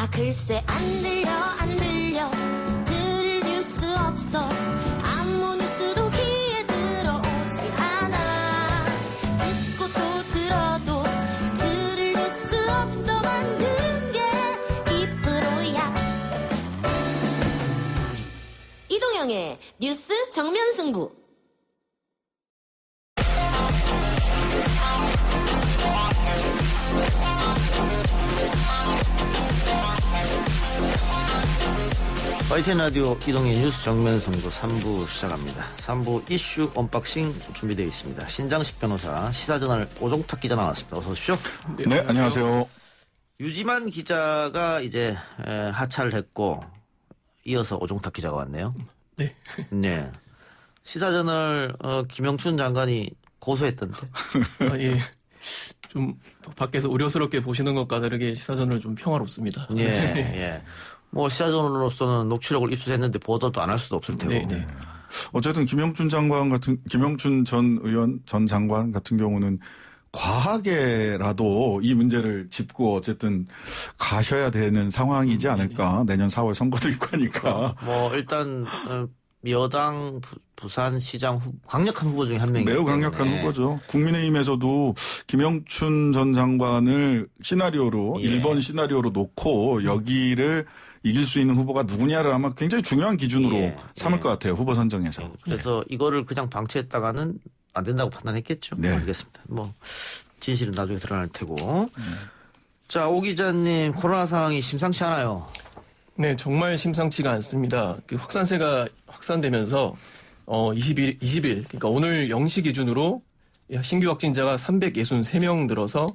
아 글쎄 안 들려 들을 뉴스 없어 아무 뉴스도 귀에 들어오지 않아 듣고 또 들어도 들을 뉴스 없어 만든 게 이 프로야. 이동영의 뉴스 정면 승부. YTN 라디오 이동의 뉴스 정면 승부 3부 시작합니다. 3부 이슈 언박싱 준비되어 있습니다. 신장식 변호사 시사저널 오종탁 기자 나왔습니다. 어서 오십시오. 네, 안녕하세요. 유지만 기자가 이제 하차를 했고 이어서 오종탁 기자가 왔네요. 네. 네. 시사저널 김영춘 장관이 고소했던데. 예. 좀 밖에서 우려스럽게 보시는 것과 다르게 시사저널 좀 평화롭습니다. 예. 예. 뭐 시사저널로서는 녹취록을 입수했는데 보도도 안 할 수도 없을 테고. 네, 네. 어쨌든 김영춘 전 의원 전 장관 같은 경우는 과하게라도 이 문제를 짚고 어쨌든 가셔야 되는 상황이지 않을까. 내년 4월 선거도 있고 하니까. 뭐 일단 여당 부산시장 강력한 후보 중에 한 명이기 매우 때문에. 강력한 후보죠. 국민의힘에서도 김영춘 전 장관을 시나리오로 예. 1번 시나리오로 놓고 여기를 이길 수 있는 후보가 누구냐를 아마 굉장히 중요한 기준으로 예. 삼을 예. 것 같아요. 후보 선정에서. 그래서 이거를 그냥 방치했다가는 안 된다고 판단했겠죠. 네. 알겠습니다. 뭐 진실은 나중에 드러날 테고. 자, 오 기자님 코로나 상황이 심상치 않아요. 네, 정말 심상치가 않습니다. 그 확산세가 확산되면서 20일 그러니까 오늘 0시 기준으로 신규 확진자가 363명 늘어서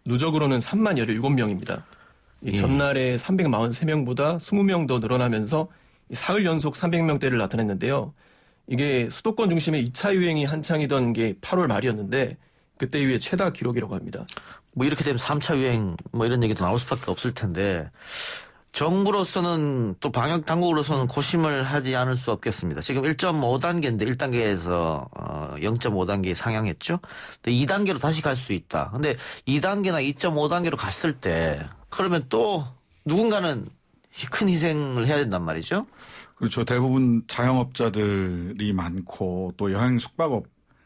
누적으로는 30,017명입니다. 전날에 343명보다 20명 더 늘어나면서 사흘 연속 300명대를 나타냈는데요. 이게 수도권 중심의 2차 유행이 한창이던 게 8월 말이었는데 그때 이후에 최다 기록이라고 합니다. 뭐 이렇게 되면 3차 유행 뭐 이런 얘기도 나올 수밖에 없을 텐데 정부로서는 또 방역 당국으로서는 고심을 하지 않을 수 없겠습니다. 지금 1.5단계인데 1단계에서 0.5단계 상향했죠. 근데 2단계로 다시 갈 수 있다. 근데 2단계나 2.5단계로 갔을 때 그러면 또 누군가는 큰 희생을 해야 된단 말이죠. 그렇죠. 대부분 자영업자들이 많고 또 여행 숙박업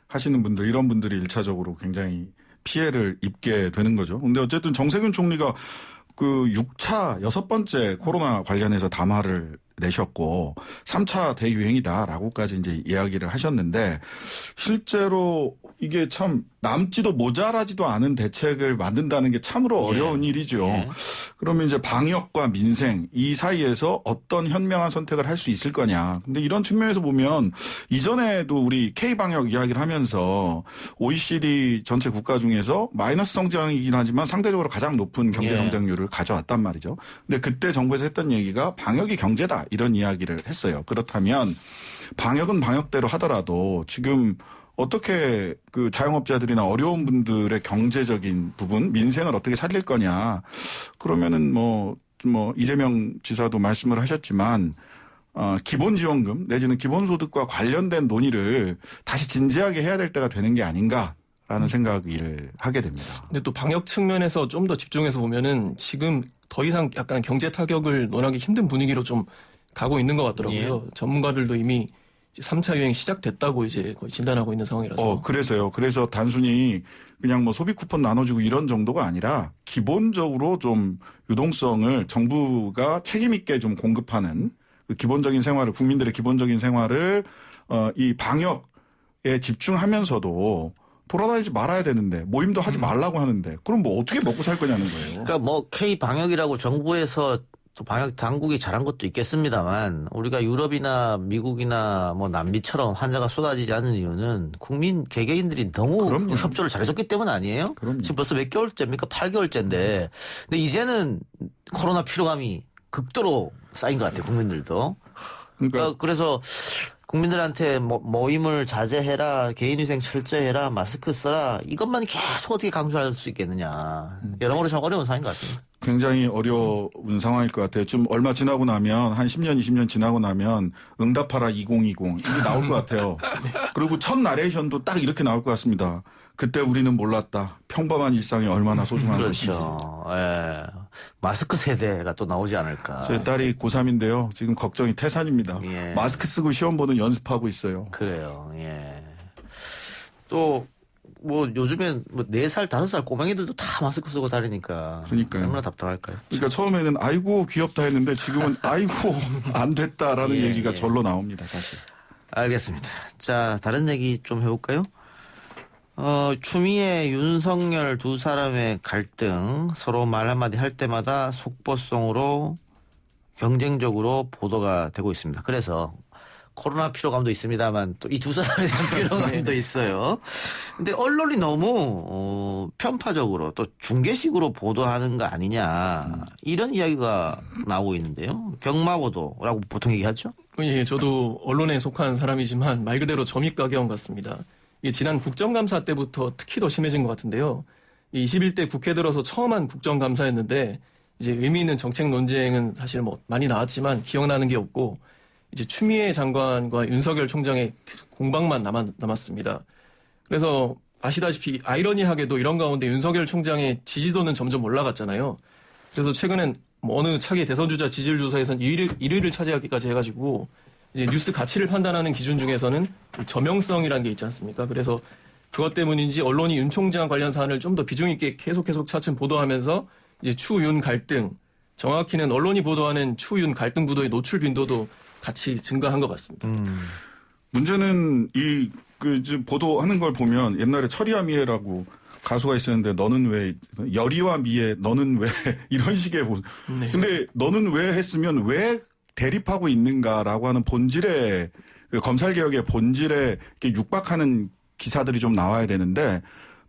하시는 분들 이런 분들이 1차적으로 굉장히 피해를 입게 되는 거죠. 근데 어쨌든 정세균 총리가 그 6차 6번째 코로나 관련해서 담화를 내셨고 3차 대유행이다라고까지 이제 이야기를 하셨는데 실제로 이게 참 남지도 모자라지도 않은 대책을 만든다는 게 참으로 어려운 일이죠. 그러면 이제 방역과 민생 이 사이에서 어떤 현명한 선택을 할 수 있을 거냐. 근데 이런 측면에서 보면 이전에도 우리 K방역 이야기를 하면서 OECD 전체 국가 중에서 마이너스 성장이긴 하지만 상대적으로 가장 높은 경제 성장률을 가져왔단 말이죠. 근데 그때 정부에서 했던 얘기가 방역이 경제다 이런 이야기를 했어요. 그렇다면 방역은 방역대로 하더라도 지금 어떻게 그 자영업자들이나 어려운 분들의 경제적인 부분, 민생을 어떻게 살릴 거냐. 그러면은 뭐 이재명 지사도 말씀을 하셨지만, 기본지원금 내지는 기본소득과 관련된 논의를 다시 진지하게 해야 될 때가 되는 게 아닌가라는 생각을 하게 됩니다. 근데 또 방역 측면에서 좀 더 집중해서 보면은 지금 더 이상 약간 경제 타격을 논하기 힘든 분위기로 좀 가고 있는 것 같더라고요. 전문가들도 이미 3차 유행 시작됐다고 이제 거의 진단하고 있는 상황이라서. 그래서요. 그래서 단순히 그냥 뭐 소비 쿠폰 나눠주고 이런 정도가 아니라 기본적으로 좀 유동성을 정부가 책임 있게 좀 공급하는 그 기본적인 생활을, 국민들의 기본적인 생활을 이 방역에 집중하면서도 돌아다니지 말아야 되는데 모임도 하지 말라고 하는데 그럼 뭐 어떻게 먹고 살 거냐는 거예요. 그러니까 뭐 K 방역이라고 정부에서 또 방역 당국이 잘한 것도 있겠습니다만 우리가 유럽이나 미국이나 뭐 남미처럼 환자가 쏟아지지 않는 이유는 국민 개개인들이 너무 그럼요. 협조를 잘해줬기 때문 아니에요? 그럼요. 지금 벌써 몇 개월째입니까? 8개월째인데. 근데 이제는 코로나 피로감이 극도로 쌓인 것 같아요. 국민들도. 그러니까 그래서 국민들한테 모임을 자제해라, 개인위생 철저해라, 마스크 써라 이것만 계속 어떻게 강조할 수 있겠느냐. 여러모로 참 어려운 상황인 것 같습니다. 굉장히 어려운 상황일 것 같아요. 좀 얼마 지나고 나면 한 10년, 20년 지나고 나면 응답하라 2020 이게 나올 것 같아요. 그리고 첫 나레이션도 딱 이렇게 나올 것 같습니다. 그때 우리는 몰랐다. 평범한 일상이 얼마나 소중한 것인지. 그렇죠. 예. 마스크 세대가 또 나오지 않을까. 제 딸이 고3인데요. 지금 걱정이 태산입니다. 예. 마스크 쓰고 시험 보는 연습하고 있어요. 그래요. 예. 또 뭐 요즘엔 뭐 4살, 5살 꼬맹이들도 다 마스크 쓰고 다니니까 그러니까요. 얼마나 답답할까요? 그러니까 처음에는 아이고 귀엽다 했는데 지금은 아이고 안 됐다라는 예, 얘기가 예. 절로 나옵니다. 사실. 알겠습니다. 자, 다른 얘기 좀 해볼까요? 추미애, 윤석열 두 사람의 갈등 서로 말 한마디 할 때마다 속보성으로 경쟁적으로 보도가 되고 있습니다. 그래서 코로나 피로감도 있습니다만 또 이 두 사람에 대한 피로감도 있어요. 근데 언론이 너무 편파적으로 또 중계식으로 보도하는 거 아니냐 이런 이야기가 나오고 있는데요. 경마보도라고 보통 얘기하죠. 예, 저도 언론에 속한 사람이지만 말 그대로 점입가경 같습니다. 이게 지난 국정감사 때부터 특히 더 심해진 것 같은데요. 이 21대 국회 들어서 처음 한 국정감사였는데 이제 의미 있는 정책 논쟁은 사실 뭐 많이 나왔지만 기억나는 게 없고 이제 추미애 장관과 윤석열 총장의 공방만 남았습니다. 그래서 아시다시피 아이러니하게도 이런 가운데 윤석열 총장의 지지도는 점점 올라갔잖아요. 그래서 최근엔 뭐 어느 차기 대선 주자 지지율 조사에선 1위를 차지하기까지 해가지고 이제 뉴스 가치를 판단하는 기준 중에서는 저명성이라는 게 있지 않습니까? 그래서 그것 때문인지 언론이 윤 총장 관련 사안을 좀 더 비중 있게 계속 차츰 보도하면서 이제 추윤 갈등, 정확히는 언론이 보도하는 추윤 갈등 구도의 노출 빈도도 같이 증가한 것 같습니다. 문제는 보도하는 걸 보면 옛날에 철이와 미애라고 가수가 있었는데 너는 왜 열이와 미애 너는 왜 이런 식의 네. 근데 너는 왜 했으면 왜 대립하고 있는가라고 하는 본질의 검찰개혁의 본질에 이렇게 육박하는 기사들이 좀 나와야 되는데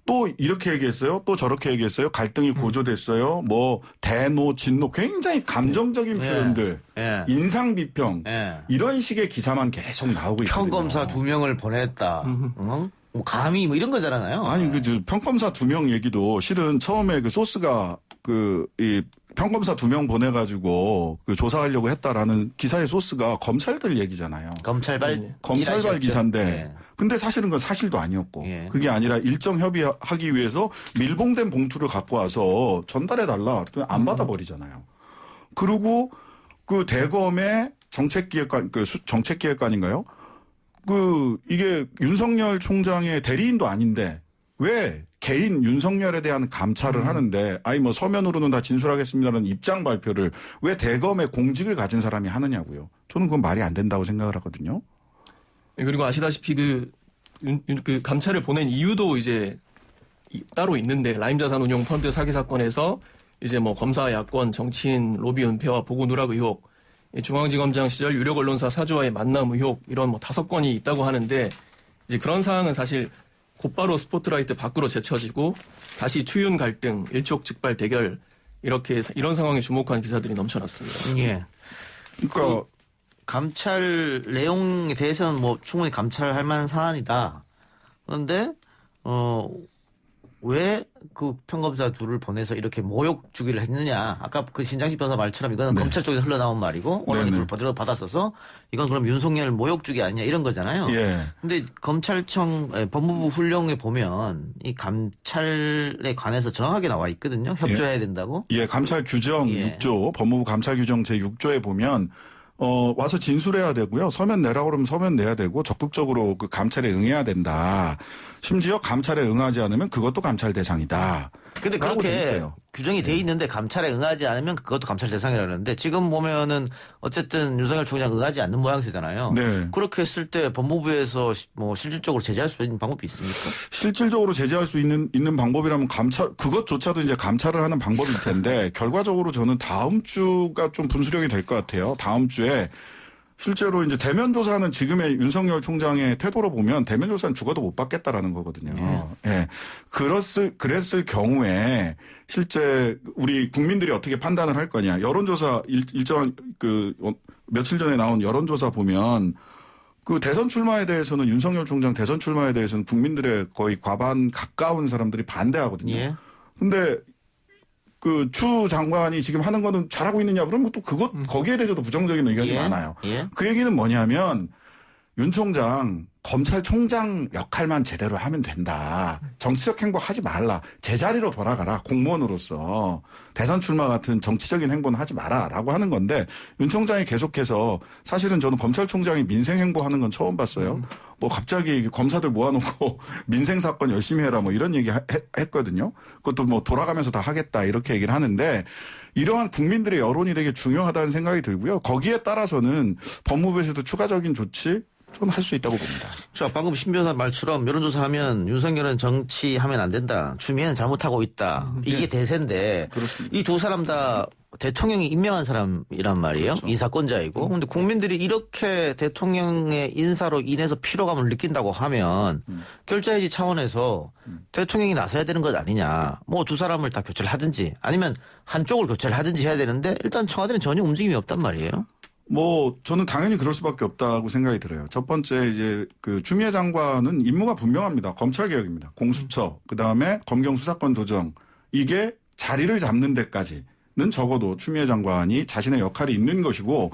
또 이렇게 얘기했어요. 또 저렇게 얘기했어요. 갈등이 고조됐어요. 뭐 대노, 진노 굉장히 감정적인 예. 표현들, 예. 인상 비평 예. 이런 식의 기사만 계속 나오고 있거든요. 평검사 2명을 보냈다. 뭐 감히 뭐 이런 거잖아요. 아니 평검사 2명 얘기도 실은 처음에 그 소스가 이 평검사 2명 보내가지고 조사하려고 했다라는 기사의 소스가 검찰들 얘기잖아요. 검찰발 검찰발 기사인데 예. 근데 사실은 그건 사실도 아니었고 예. 그게 아니라 일정 협의하기 위해서 밀봉된 봉투를 갖고 와서 전달해달라 그랬더니 안 받아버리잖아요. 그리고 그 대검의 정책기획관, 정책기획관인가요? 이게 윤석열 총장의 대리인도 아닌데 왜 개인 윤석열에 대한 감찰을 하는데 뭐 서면으로는 다 진술하겠습니다라는 입장 발표를 왜 대검의 공직을 가진 사람이 하느냐고요. 저는 그건 말이 안 된다고 생각을 하거든요. 그리고 아시다시피 그 감찰을 보낸 이유도 이제 따로 있는데 라임 자산 운용 펀드 사기 사건에서 이제 뭐 검사 야권 정치인 로비 은폐와 보고 누락 의혹, 중앙지검장 시절 유력 언론사 사주와의 만남 의혹 이런 뭐 5건이 있다고 하는데 이제 그런 사항은 사실 곧바로 스포트라이트 밖으로 제쳐지고 다시 추윤 갈등, 일촉즉발 대결 이런 상황에 주목한 기사들이 넘쳐났습니다. 예. 그러니까 감찰 내용에 대해서는 뭐 충분히 감찰할 만한 사안이다. 그런데 왜 그 평검사 둘을 보내서 이렇게 모욕 주기를 했느냐. 아까 그 신장식 변호사 말처럼 이거는 검찰 쪽에서 흘러나온 말이고 언론이 그걸 그대로 받았어서 이건 그럼 윤석열 모욕 주기 아니냐 이런 거잖아요. 예. 근데 검찰청 법무부 훈령에 보면 이 감찰에 관해서 정확하게 나와 있거든요. 협조해야 된다고. 예, 감찰 규정 예. 6조, 법무부 감찰 규정 제6조에 보면 와서 진술해야 되고요. 서면 내라고 그러면 서면 내야 되고 적극적으로 그 감찰에 응해야 된다. 심지어 감찰에 응하지 않으면 그것도 감찰 대상이다. 근데 라고 돼 그렇게 있어요. 규정이 돼 있는데 감찰에 응하지 않으면 그것도 감찰 대상이라는데 지금 보면은 어쨌든 윤석열 총장 응하지 않는 모양새잖아요. 네. 그렇게 했을 때 법무부에서 뭐 실질적으로 제재할 수 있는 방법이 있습니까? 실질적으로 제재할 수 있는 방법이라면 그것조차도 이제 감찰을 하는 방법일 텐데 결과적으로 저는 다음 주가 좀 분수령이 될 것 같아요. 다음 주에 실제로 이제 대면 조사는 지금의 윤석열 총장의 태도로 보면 대면 조사는 죽어도 못 받겠다라는 거거든요. 예. 그랬을 경우에 실제 우리 국민들이 어떻게 판단을 할 거냐. 여론조사 일정한 며칠 전에 나온 여론조사 보면 그 대선 출마에 대해서는 윤석열 총장 대선 출마에 대해서는 국민들의 거의 과반 가까운 사람들이 반대하거든요. 예. 근데 추 장관이 지금 하는 거는 잘하고 있느냐 그러면 또 거기에 대해서도 부정적인 의견이 예. 많아요. 예. 그 얘기는 뭐냐면 윤 총장 검찰총장 역할만 제대로 하면 된다. 정치적 행보 하지 말라. 제자리로 돌아가라. 공무원으로서. 대선 출마 같은 정치적인 행보는 하지 마라라고 하는 건데 윤 총장이 계속해서 사실은 저는 검찰총장이 민생 행보하는 건 처음 봤어요. 뭐 갑자기 검사들 모아놓고 민생 사건 열심히 해라 뭐 이런 얘기 했거든요. 그것도 뭐 돌아가면서 다 하겠다 이렇게 얘기를 하는데 이러한 국민들의 여론이 되게 중요하다는 생각이 들고요. 거기에 따라서는 법무부에서도 추가적인 조치 저는 할 수 있다고 봅니다. 자, 방금 신 변호사 말처럼 여론조사하면 윤석열은 정치하면 안 된다. 추미애는 잘못하고 있다. 이게 대세인데 그렇습니다. 이 두 사람 다 대통령이 임명한 사람이란 말이에요. 그렇죠. 인사권자이고. 근데 국민들이 이렇게 대통령의 인사로 인해서 피로감을 느낀다고 하면 결자해지 차원에서 대통령이 나서야 되는 것 아니냐. 뭐 두 사람을 다 교체를 하든지 아니면 한쪽을 교체를 하든지 해야 되는데 일단 청와대는 전혀 움직임이 없단 말이에요. 뭐 저는 당연히 그럴 수밖에 없다고 생각이 들어요. 첫 번째 이제 그 추미애 장관은 임무가 분명합니다. 검찰 개혁입니다. 공수처, 그다음에 검경 수사권 조정 이게 자리를 잡는 데까지는 적어도 추미애 장관이 자신의 역할이 있는 것이고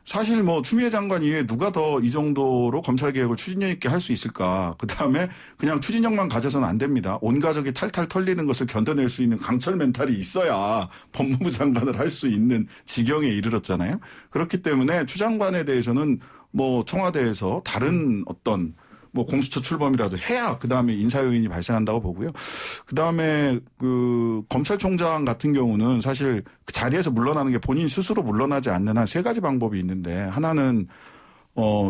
사실 뭐 추미애 장관 이외에 누가 더 이 정도로 검찰 개혁을 추진력 있게 할 수 있을까? 그다음에 그냥 추진력만 가져서는 안 됩니다. 온 가족이 탈탈 털리는 것을 견뎌낼 수 있는 강철 멘탈이 있어야 법무부 장관을 할 수 있는 지경에 이르렀잖아요. 그렇기 때문에 추 장관에 대해서는 뭐 청와대에서 다른 어떤 뭐 공수처 출범이라도 해야 그다음에 인사 요인이 발생한다고 보고요. 그다음에 그 검찰총장 같은 경우는 사실 그 자리에서 물러나는 게 본인 스스로 물러나지 않는 한 세 가지 방법이 있는데 하나는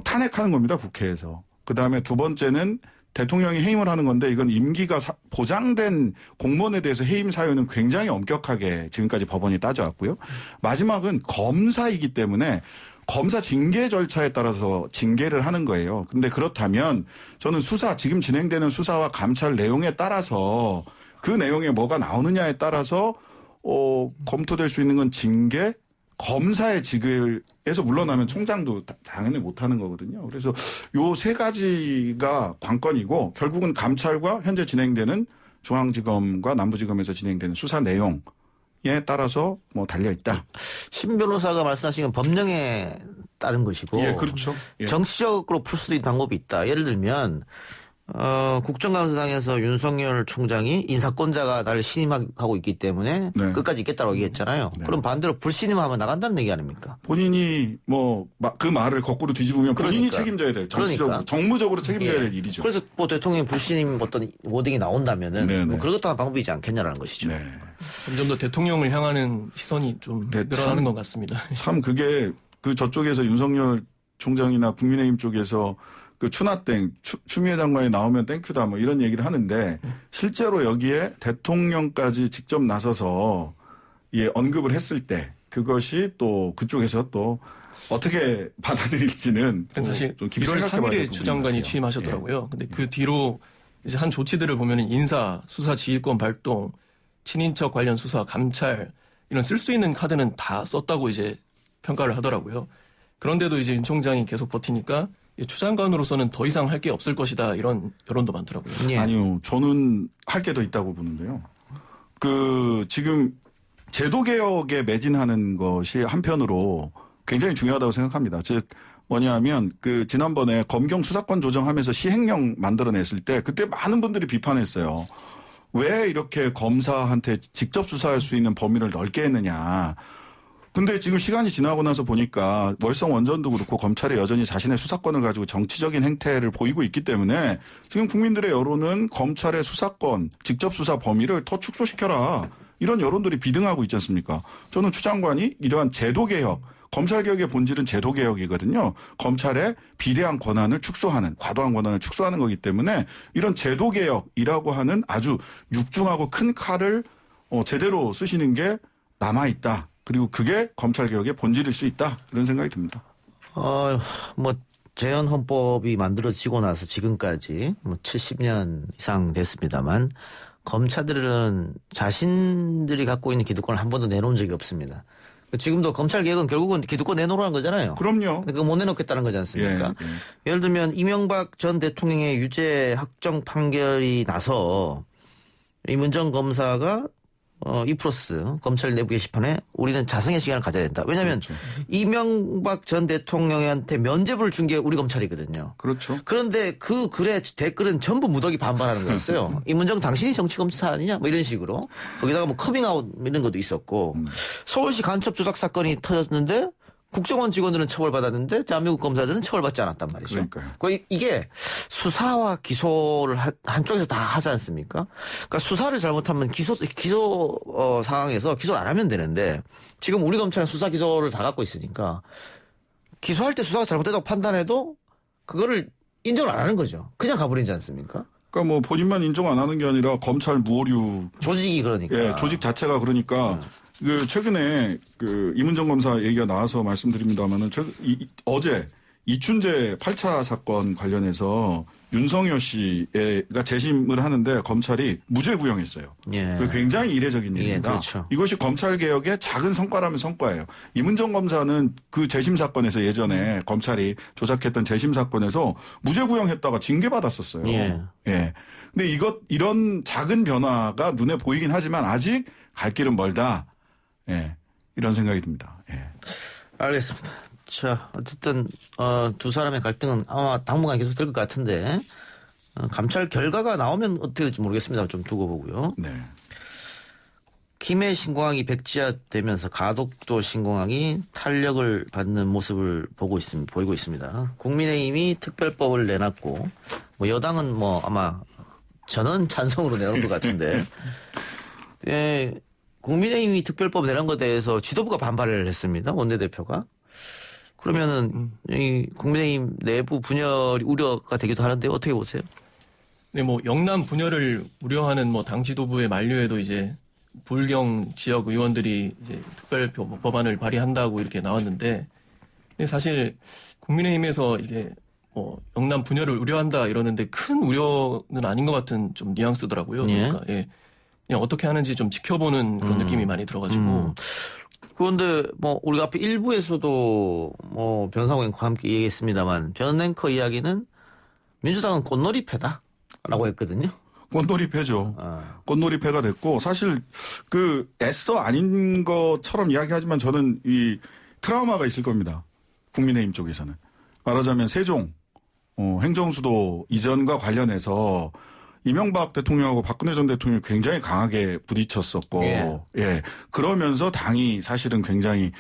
탄핵하는 겁니다. 국회에서. 그다음에 두 번째는 대통령이 해임을 하는 건데 이건 임기가 보장된 공무원에 대해서 해임 사유는 굉장히 엄격하게 지금까지 법원이 따져왔고요. 마지막은 검사이기 때문에 검사 징계 절차에 따라서 징계를 하는 거예요. 근데 그렇다면 저는 수사, 지금 진행되는 수사와 감찰 내용에 따라서 그 내용에 뭐가 나오느냐에 따라서 검토될 수 있는 건 징계, 검사의 직을에서 물러나면 총장도 당연히 못하는 거거든요. 그래서 요 세 가지가 관건이고 결국은 감찰과 현재 진행되는 중앙지검과 남부지검에서 진행되는 수사 내용 에 따라서 뭐 달려 있다. 신 변호사가 말씀하신 건 법령에 따른 것이고 예, 그렇죠. 예. 정치적으로 풀 수도 있는 방법이 있다. 예를 들면 국정감사장에서 윤석열 총장이 인사권자가 나를 신임하고 있기 때문에 네. 끝까지 있겠다고 얘기했잖아요. 네. 그럼 반대로 불신임하면 나간다는 얘기 아닙니까? 본인이 뭐 그 말을 거꾸로 뒤집으면 본인이 그러니까. 책임져야 될 정치적으로 그러니까. 정무적으로 책임져야 예. 될 일이죠. 그래서 뭐 대통령이 불신임 어떤 워딩이 나온다면은 네, 뭐 네. 그런 것도 한 방법이지 않겠냐라는 것이죠. 네. 점점 더 대통령을 향하는 시선이 좀 네, 늘어나는 참. 것 같습니다. 참 그게 그 저쪽에서 윤석열 총장이나 국민의힘 쪽에서 그 추나땡 추미애 장관이 나오면 땡큐다 뭐 이런 얘기를 하는데 실제로 여기에 대통령까지 직접 나서서 예, 언급을 했을 때 그것이 또 그쪽에서 또 어떻게 받아들일지는 그래서 사실 좀 깊이 1월 생각해봐야 될 3일에 부분인 추 것 장관이 같아요. 취임하셨더라고요. 근데 그 뒤로 이제 한 조치들을 보면은 인사, 수사 지휘권 발동, 친인척 관련 수사, 감찰 이런 쓸 수 있는 카드는 다 썼다고 이제 평가를 하더라고요. 그런데도 이제 윤 총장이 계속 버티니까 추 장관으로서는 더 이상 할 게 없을 것이다 이런 여론도 많더라고요. 예. 아니요, 저는 할 게 더 있다고 보는데요. 그 지금 제도 개혁에 매진하는 것이 한편으로 굉장히 중요하다고 생각합니다. 즉 뭐냐면 그 지난번에 검경 수사권 조정하면서 시행령 만들어냈을 때 그때 많은 분들이 비판했어요. 왜 이렇게 검사한테 직접 수사할 수 있는 범위를 넓게 했느냐. 근데 지금 시간이 지나고 나서 보니까 월성 원전도 그렇고 검찰이 여전히 자신의 수사권을 가지고 정치적인 행태를 보이고 있기 때문에 지금 국민들의 여론은 검찰의 수사권, 직접 수사 범위를 더 축소시켜라. 이런 여론들이 비등하고 있지 않습니까? 저는 추 장관이 이러한 제도개혁, 검찰개혁의 본질은 제도개혁이거든요. 검찰의 비대한 권한을 축소하는, 과도한 권한을 축소하는 거기 때문에 이런 제도개혁이라고 하는 아주 육중하고 큰 칼을 제대로 쓰시는 게 남아있다. 그리고 그게 검찰개혁의 본질일 수 있다. 이런 생각이 듭니다. 뭐 재헌 헌법이 만들어지고 나서 지금까지 뭐 70년 이상 됐습니다만 검찰들은 자신들이 갖고 있는 기득권을 한 번도 내놓은 적이 없습니다. 지금도 검찰개혁은 결국은 기득권 내놓으라는 거잖아요. 그럼요. 그거 못 내놓겠다는 거지 않습니까? 예, 예. 예를 들면 이명박 전 대통령의 유죄 확정 판결이 나서 임은정 검사가 이플러스 검찰 내부 게시판에 우리는 자성의 시간을 가져야 된다. 왜냐하면 그렇죠. 이명박 전 대통령한테 면죄부를 준 게 우리 검찰이거든요. 그렇죠. 그런데 그 글에 댓글은 전부 무더기 반발하는 거였어요. 이문정 당신이 정치검사 아니냐? 뭐 이런 식으로. 거기다가 뭐 커밍아웃 이런 것도 있었고 서울시 간첩 조작 사건이 터졌는데 국정원 직원들은 처벌받았는데 대한민국 검사들은 처벌받지 않았단 말이죠. 그러니까요. 이게 수사와 기소를 한쪽에서 다 하지 않습니까? 그러니까 수사를 잘못하면 기소 상황에서 기소를 안 하면 되는데 지금 우리 검찰은 수사 기소를 다 갖고 있으니까 기소할 때 수사가 잘못됐다고 판단해도 그거를 인정을 안 하는 거죠. 그냥 가버리지 않습니까? 그러니까 뭐 본인만 인정 안 하는 게 아니라 검찰 무오류 조직이 그러니까. 예, 조직 자체가 그러니까 그 최근에 그 이문정 검사 얘기가 나와서 말씀드립니다만은 어제 이춘재 8차 사건 관련해서 윤석열 씨가 재심을 하는데 검찰이 무죄 구형했어요. 예. 그 굉장히 이례적인 예, 일입니다. 그렇죠. 이것이 검찰 개혁의 작은 성과라면 성과예요. 이문정 검사는 그 재심 사건에서 예전에 검찰이 조작했던 재심 사건에서 무죄 구형했다가 징계받았었어요. 예. 예. 근데 이런 작은 변화가 눈에 보이긴 하지만 아직 갈 길은 멀다. 예. 이런 생각이 듭니다. 예. 알겠습니다. 자, 어쨌든 두 사람의 갈등은 아마 당분간 계속될 것 같은데 감찰 결과가 나오면 어떻게 될지 모르겠습니다. 좀 두고 보고요. 네. 김해 신공항이 백지화되면서 가덕도 신공항이 탄력을 받는 모습을 보이고 있습니다. 국민의힘이 특별법을 내놨고 뭐 여당은 뭐 아마 저는 찬성으로 내놓은 것 같은데 예, 국민의힘이 특별법 내놓은 것에 대해서 지도부가 반발을 했습니다. 원내대표가. 그러면은 이 국민의힘 내부 분열이 우려가 되기도 하는데 어떻게 보세요? 네, 뭐 영남 분열을 우려하는 뭐 당 지도부의 만류에도 이제 불경 지역 의원들이 이제 특별 법안을 발의한다고 이렇게 나왔는데, 근데 사실 국민의힘에서 이게 뭐 영남 분열을 우려한다 이러는데 큰 우려는 아닌 것 같은 좀 뉘앙스더라고요. 예. 그러니까 예, 그냥 어떻게 하는지 좀 지켜보는 그런 느낌이 많이 들어가지고. 그런데 뭐 우리가 앞에 1부에서도 뭐 변상호 앵커와 함께 얘기했습니다만 변 앵커 이야기는 민주당은 꽃놀이패다라고 했거든요. 꽃놀이패죠. 꽃놀이패가 됐고 사실 그 애써 아닌 것처럼 이야기하지만 저는 이 트라우마가 있을 겁니다. 국민의힘 쪽에서는. 말하자면 세종 행정수도 이전과 관련해서 이명박 대통령하고 박근혜 전 대통령이 굉장히 강하게 부딪혔었고, 예. 그러면서 당이 사실은 굉장히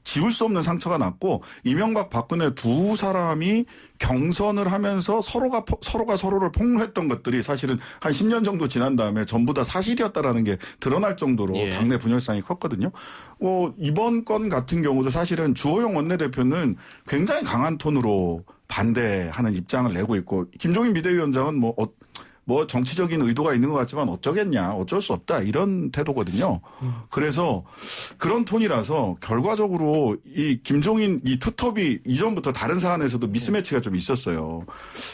지울 수 없는 상처가 났고, 이명박 박근혜 두 사람이 경선을 하면서 서로가 서로를 폭로했던 것들이 사실은 한 10년 정도 지난 다음에 전부 다 사실이었다라는 게 드러날 정도로 당내 분열상이 컸거든요. 이번 건 같은 경우도 사실은 주호영 원내대표는 굉장히 강한 톤으로 반대하는 입장을 내고 있고, 김종인 비대위원장은 뭐 정치적인 의도가 있는 것 같지만 어쩌겠냐, 어쩔 수 없다 이런 태도거든요. 그래서 그런 톤이라서 결과적으로 이 김종인 이 투톱이 이전부터 다른 사안에서도 미스매치가 좀 있었어요.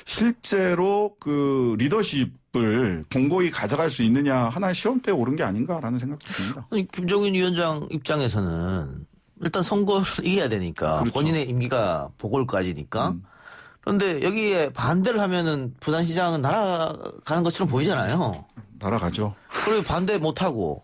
실제로 그 리더십을 공고히 가져갈 수 있느냐 하나의 시험대에 오른 게 아닌가라는 생각도 듭니다. 아니, 김종인 위원장 입장에서는 일단 선거를 이겨야 되니까 그렇죠. 본인의 임기가 보궐까지니까. 그런데 여기에 반대를 하면은 부산시장은 날아가는 것처럼 보이잖아요. 날아가죠. 그리고 반대 못하고.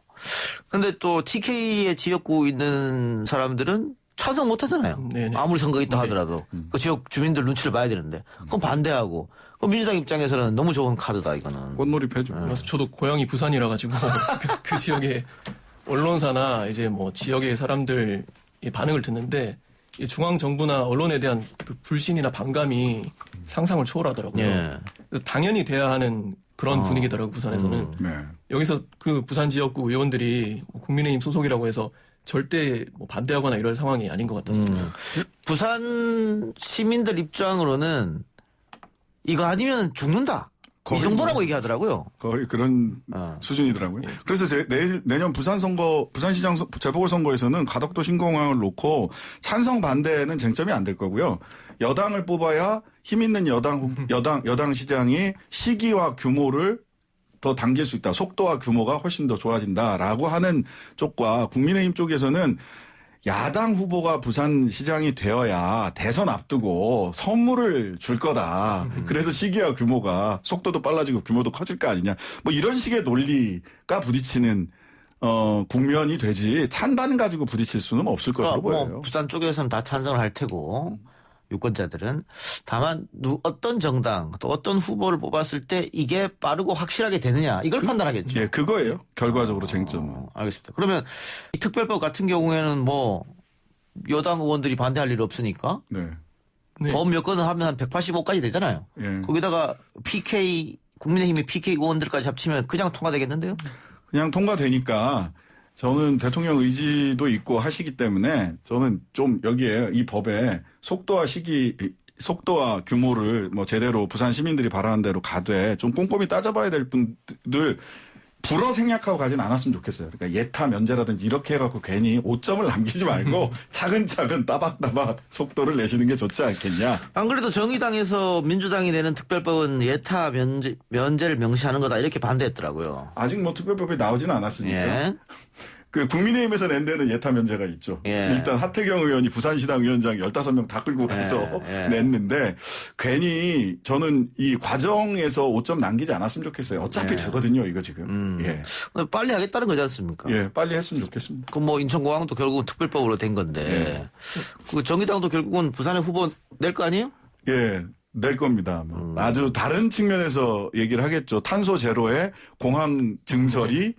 근데 또 TK의 지역구 있는 사람들은 찬성 못하잖아요. 네네. 아무리 선거가 있다 하더라도. 그 지역 주민들 눈치를 봐야 되는데. 그건 반대하고. 그럼 민주당 입장에서는 너무 좋은 카드다 이거는. 꽃놀이패죠. 그래서 저도 고향이 부산이라 가지고 그 지역의 언론사나 이제 뭐 지역의 사람들 반응을 듣는데 이 중앙 정부나 언론에 대한 그 불신이나 반감이 상상을 초월하더라고요. 예. 그래서 당연히 돼야 하는 그런 분위기더라고요, 부산에서는. 네. 여기서 그 부산 지역구 의원들이 국민의힘 소속이라고 해서 절대 뭐 반대하거나 이럴 상황이 아닌 것 같았습니다. 부산 시민들 입장으로는 이거 아니면 죽는다. 이 정도라고 얘기하더라고요. 거의 그런 수준이더라고요. 그래서 내년 부산시장 재보궐선거에서는 가덕도 신공항을 놓고 찬성 반대는 쟁점이 안 될 거고요. 여당을 뽑아야 힘 있는 여당 시장이 시기와 규모를 더 당길 수 있다. 속도와 규모가 훨씬 더 좋아진다라고 하는 쪽과 국민의힘 쪽에서는 야당 후보가 부산시장이 되어야 대선 앞두고 선물을 줄 거다. 그래서 시기와 규모가 속도도 빨라지고 규모도 커질 거 아니냐. 뭐 이런 식의 논리가 부딪히는 국면이 되지 찬반 가지고 부딪힐 수는 없을 것으로 보여요. 뭐 부산 쪽에서는 다 찬성을 할 테고 유권자들은 다만 어떤 정당 또 어떤 후보를 뽑았을 때 이게 빠르고 확실하게 되느냐 이걸 판단하겠죠. 예, 그거예요. 결과적으로 쟁점은. 알겠습니다. 그러면 이 특별법 같은 경우에는 뭐 여당 의원들이 반대할 일 없으니까 네. 네. 법 몇 건을 하면 한 185까지 되잖아요. 예. 거기다가 PK 국민의힘의 PK 의원들까지 합치면 그냥 통과되겠는데요? 그냥 통과되니까 저는 대통령 의지도 있고 하시기 때문에 저는 좀 여기에 이 법에 속도와 규모를 뭐 제대로 부산 시민들이 바라는 대로 가되 좀 꼼꼼히 따져봐야 될 분들 불어 생략하고 가진 않았으면 좋겠어요. 그러니까 예타 면제라든지 이렇게 해갖고 괜히 오점을 남기지 말고 차근차근 따박따박 속도를 내시는 게 좋지 않겠냐. 안 그래도 정의당에서 민주당이 내는 특별법은 예타 면제를 명시하는 거다 이렇게 반대했더라고요. 아직 뭐 특별법이 나오지는 않았으니까. 예. 그 국민의힘에서 낸 데는 예타 면제가 있죠. 예. 일단 하태경 의원이 부산시당 위원장 15명 다 끌고 가서 예. 냈는데 괜히 저는 이 과정에서 오점 남기지 않았으면 좋겠어요. 어차피 되거든요, 이거 지금. 예. 근데 빨리 하겠다는 거지 않습니까? 예, 빨리 했으면 좋겠습니다. 그 뭐 인천공항도 결국은 특별법으로 된 건데 그 정의당도 결국은 부산의 후보 낼 거 아니에요? 예. 낼 겁니다. 아주 다른 측면에서 얘기를 하겠죠. 탄소 제로의 공항 증설이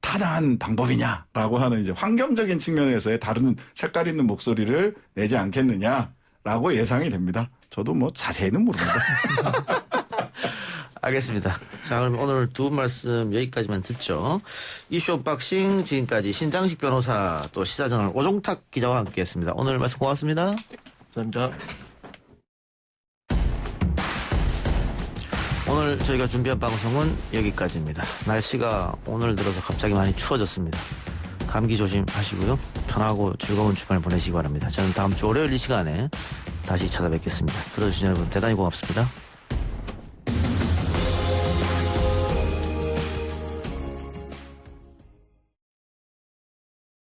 타당한 방법이냐라고 하는 이제 환경적인 측면에서의 다른 색깔 있는 목소리를 내지 않겠느냐라고 예상이 됩니다. 저도 뭐 자세히는 모릅니다. 알겠습니다. 자, 그럼 오늘 두 말씀 여기까지만 듣죠. 이슈 언박싱 지금까지 신장식 변호사 또 시사저널 오종탁 기자와 함께했습니다. 오늘 말씀 고맙습니다. 감사합니다. 오늘 저희가 준비한 방송은 여기까지입니다. 날씨가 오늘 들어서 갑자기 많이 추워졌습니다. 감기 조심하시고요. 편하고 즐거운 주말 보내시기 바랍니다. 저는 다음 주 월요일 이 시간에 다시 찾아뵙겠습니다. 들어주신 여러분 대단히 고맙습니다.